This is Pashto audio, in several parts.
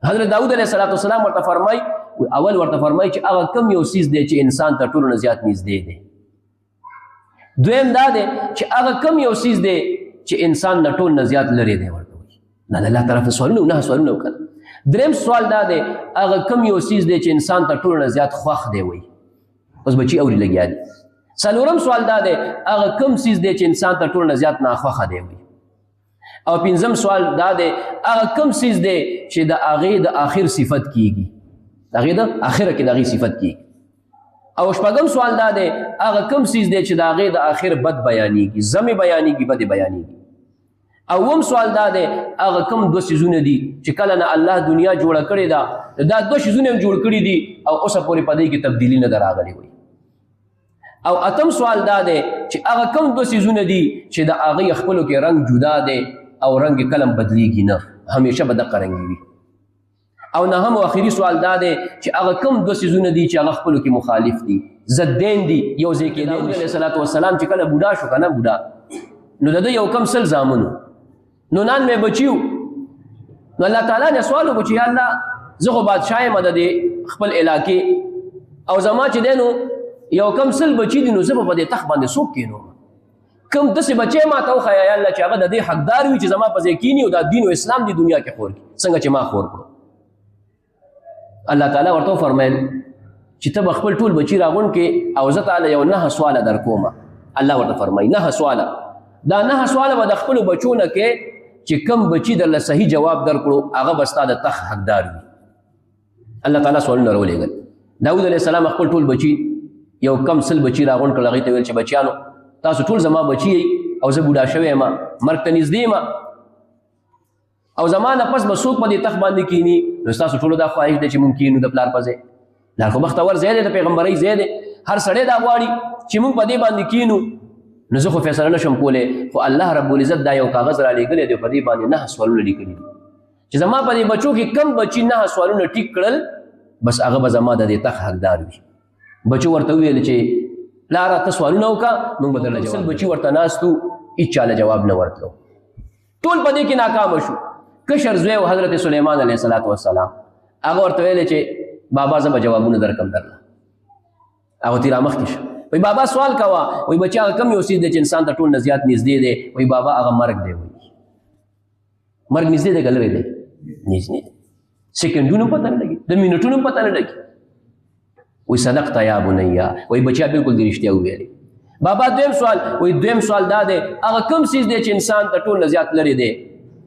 حضرت داود علیه السلام ورته فرمای اول ورته فرمای چې هغه کم یو څیز دی چې انسان ته ټولو نه زیات نږدې دی. دویم دا دی چې هغه کم یو څیز دی چې انسان نه ټول نه زیات لرې دی ورته وایي. دا د الله طرف سوالونه نه سوالونه وکړه. دریم سوال دا دی هغه کم یو څیز دی چې انسان ته ټولو نه زیات خوښ دی وایي. اوس بچي اوري لګیا دي. څلورم سوال دا دی هغه کم څیز دی چې انسان ته ټولو نه زیات ناخوښه دی وایي. او پنځم سوال دا دی هغه کم څیز دی چې د هغې د آخر صفت کیږي، د هغې د آخره کې د هغې صفت کیږي. او شپږم سوال دا دی هغه کم څیز دی چې د هغې د آخر بد بیانیږي، زمې بیانیږي، بد بیانیږي. اوم سوال دا دی هغه کم دوه څیزونه دي چې کله نه الله دنیا جوړه کړې ده دا دوه څیزونه هم جوړ کړي دي او اوسه پورې په دې کې تبدیلي نه ده راغلې وي. او اتم سوال دا دی چې هغه کم دوه څیزونه دي چې د هغې خپلو کې رنګ جدا دی او رنگ کلم بدلیږي نه، همیشه به دقه رنګ وي. او نهم او اخري سوال دا دی چې هغه کم دوه څیزونه دي چې هغه خپلو کې مخالف دي، ضدین دي، یو ځای کې. داود علیه السلام چې کله بوډا شو که نه بوډا نو د ده یو کم سل زامنو، نو نان مې بچي وو. نو الله تعالی نه سوال وکړو چې یا الله زه خو بادشاه یم د دې خپل علاقې او زما چې دی نو یو کم سل بچي دي، نو زه به په دې تخت باندې څوک کښېنوم؟ کم داسې بچی ما ته وښیه یا الله چې هغه د دې حقدار وي چې زما په ځای کښېني او دا دین او اسلام دی دنیا کې خور کړي څنګه چې ما خور کړو. الله تعالی ورته وفرمیل چې ته به خپل ټول بچي راغونډ کړې او زه تعالی یو 9 سواله در کومه. الله ورته فرمایي 9 سواله، دا 9 سواله به د خپلو بچو نه کې چې کم بچي درله صحیح جواب در کړو هغه به ستا د تخت حقدار وي. الله تعالی سوالونه راولېږل. داود علیه السلام خپل ټول بچي یو کم سل بچي راغونډ کړل، هغې ته ویل چې بچیانو تاسو ټول زما بچي یئ او زه بوډا شوی یم، مرګ ته نږدې یم او زما نه پس به څوک په دې تخت باندې کښېني. نو ستاسو ټولو دا خواهش دی چې مونږ کښېنو د پلار په ځای. پلار خو بختور ځای دی، د پیغمبرۍ ځای دی، هر سړی دا غواړي چې مونږ په دې باندې کښېنو. نو زه خو فیصله نه شم کولی، خو الله رب العزت دا یو کاغذ رالیږلی دی، په دې باندې 9 سوالونه لیکلي دي چې زما په دې بچو کې کم بچي 9 سوالونه ټیک کړل بس هغه به زما د دې تخت حقدار وي. بچو ورته وویل چې پلاره ته سوالونه وکړه موږ به درله جواب. بچي ورته ناست وو، هېڅ چاله جواب نه ورتلو. ټول په دې کې ناکامه شو. کشر زوی و حضرت سلیمان علیه السلام هغه ورته ویلی چې بابا زه به جوابونه درکړم درله. هغه ترې رامخکې شه. وایي بابا سوال کوه. وایي بچي هغه کم یو څیز دی چې انسان ته ټول نه زیات نږدې دی. وایي بابا هغه مرګ دی. وایي مرګ نږدې دی که لرې دی؟ نږدې دی. سیکنډونو پته نه لګي، د منټونو پته نه لګي. وی صدقت یا بنیا. وی بچیا بالکل دی رښتیا وویلې. بابا دویم سوال. وی دویم سوال دا دی هغه کوم څیز دی چې انسان ته ټول نه زیات لرې دی؟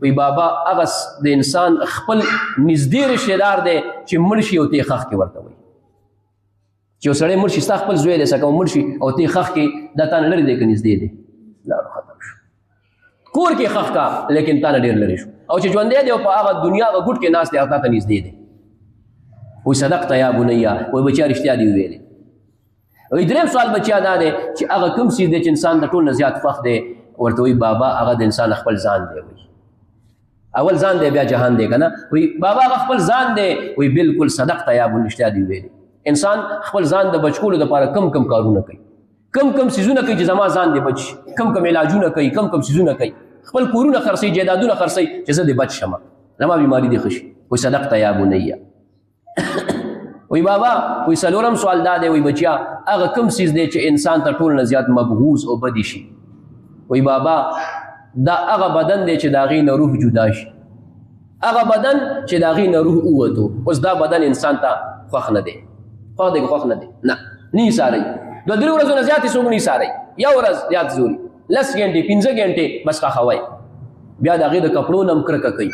وی بابا هغه د انسان خپل نږدې رشته دار دی چې مړ شي او ته یې خښ کې ورته وایي. چې یو سړی مړ شي ستا خپل زوی دی څه کوم مړ شي او ته یې خښ کې دا تا نه لرې دی که نږدې دی؟ لاړو ختم شو. کور کې خښ کا لیکن تا نه ډېر لرې شو. او چې ژوندی دی او په هغه دنیا هغه ګوټ کې ناست دی هغه تا ته نږدې دی. وی صدقت یا بنیا. وی بچیا رښتیا دی ویلې. وی دریم سوال بچیا دا دی چې هغه کوم څیز دی چې انسان د ټول نه زیات خوښ دی؟ ورته وی بابا هغه د انسان خپل ځان دی. وی اول ځان دی بیا جهان دی که نه؟ وی بابا هغه خپل ځان دی. وی بالکل صدقت یا بنیا، رښتیا دی ویلې. انسان خپل ځان د بچ کولو دپاره کم کم کارونه کوي، کم کم څیزونه کوي چې زما ځان دی بچ، کم کم علاجونه کوي، کم کم څیزونه کوي، خپل کورونه خرڅوي، جایدادونه خرڅوي چې زه دې بچ شمه، زما بیماري دې ښه شي. وی صدقت یا بنیا. وی بابا وی څلورم سوال دا دی. وی بچیا هغه کوم څیز دی چې انسان ته ټول نه زیات مبغوض او بدی شي؟ وی بابا دا هغه بدن دی چې د هغې نه روح جدا شي، هغه بدن چې د هغې نه روح ووتو. اوس دا بدن انسان ته خوښ نه دی. خوښ دی که خوښ نه دی؟ نه، نه ایساروي. 2-3 ورځو نه زیات څوک نه ایساروي. یو ورځ زیات زوري، 10 ګنټې 15 ګنټې بس خښوئ. بیا د هغې د کپړو نه هم کرکه کوي،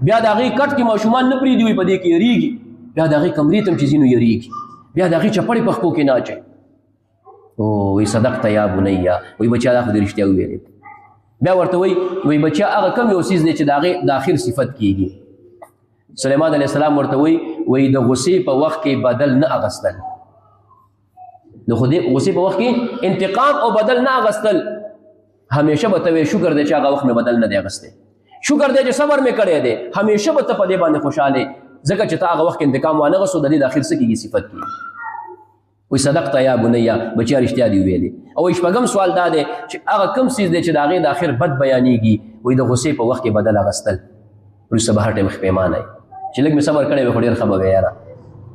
بیا د هغې کټ کې ماشومان نه پرېږدي، وایي په دې کې یېرېږي. بیا د هغې کمرې ته هم چې ځینو یېرېږي، بیا د هغې چپړې په خپو کې نه اچوي. او وایي صدقت یا بنیا. وایي بچیا دا خو دې رښتیا وویلې. بیا ورته وایي بچیا هغه کم یو څیز دی چې د هغې د آخر صفت کېږي؟ سلیمان علیه السلام ورته وایي د غصې په وخت کې بدل نه اغوستل، د غصې په وخت کې انتقام او بدل نه اغوستل. همیشه به ته وایې شکر دی چې هغه وخت مې بدل نه دی اغوستی، شکر دی چې صبر مې کړی دی. همیشه به ته په دې باندې خوشحاله ځکه چې تا هغه وخت انتقام وانه غوستو، د دې د اخر څه کېږي؟ صفت کېږي. وایي صدقت یا بنیا. بچیا رښتیا دی ویلې. او شپږم سوال دا دی چې هغه کوم څیز دی چې د هغې د اخر بد بیانېږي؟ وایي د غصې په وخت کې بدل اغوستل. وروسته به هر ټایم ښه پیمانه چې لږ مې صبر کړی وي خو ډېر ښه به وی یاره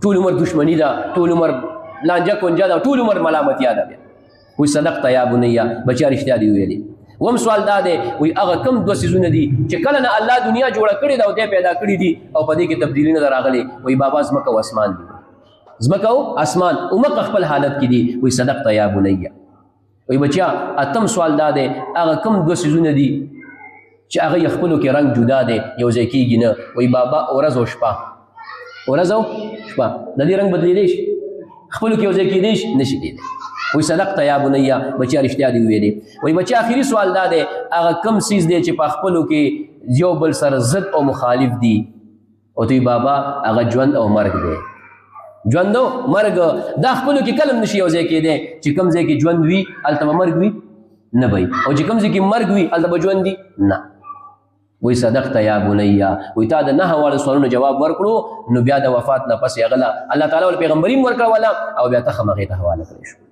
ټول عمر دشمني ده ټول عمر لانجه کونجه ده ټول عمر ملامتیا ده بیا وی صدقت یا بنیه بچیا رښتیا دي ویلي وم سوال دا دی وی هغه کم دوه څیزونه دي چې کله نه الله دنیا جوړه کړې ده او دی پیدا کړي دي او په دې کې تبدیلي نه ده راغلې وی بابا ځمکه او اسمان دي ځمکه او اسمان عمق خپل حالت کې دي وی صدقت یا بنیه وی بچیا اتم سوال دا دی هغه کم دوه څیزونه دي چې هغه یې خپلو کې رنګ جدا دی یو ځای کېږي نه وی بابا ورځ او شپه ورځ او شپه د دې رنګ بدلېدی شي خپلو کې یو ځای کېدی شي نه شي کېدی وی صدقت یا بنیه بچیا رښتیا دي ویلي وی بچیا آخري سوال دا دی هغه کم څیز دی چې په خپلو کې یو بل سره ضد او مخالف دي او دوی بابا هغه ژوند او مرګ دی ژوند او مرګ دا خپلو کې کله نشي یو ځای کېدی چې کوم ځای کې ژوند وي هلته به مرګ وي نه وي او چې کوم ځای کې مرګ وي هلته به ژوند وي نه وی صدقت یا بنیه وی تا د 9 واړو سوالونو جواب ورکړو نو بیا د وفات نه پس هغه الله تعالی ول پیغمبري ورکړه ولا او بیا ته هم هغې ته حواله کړی شو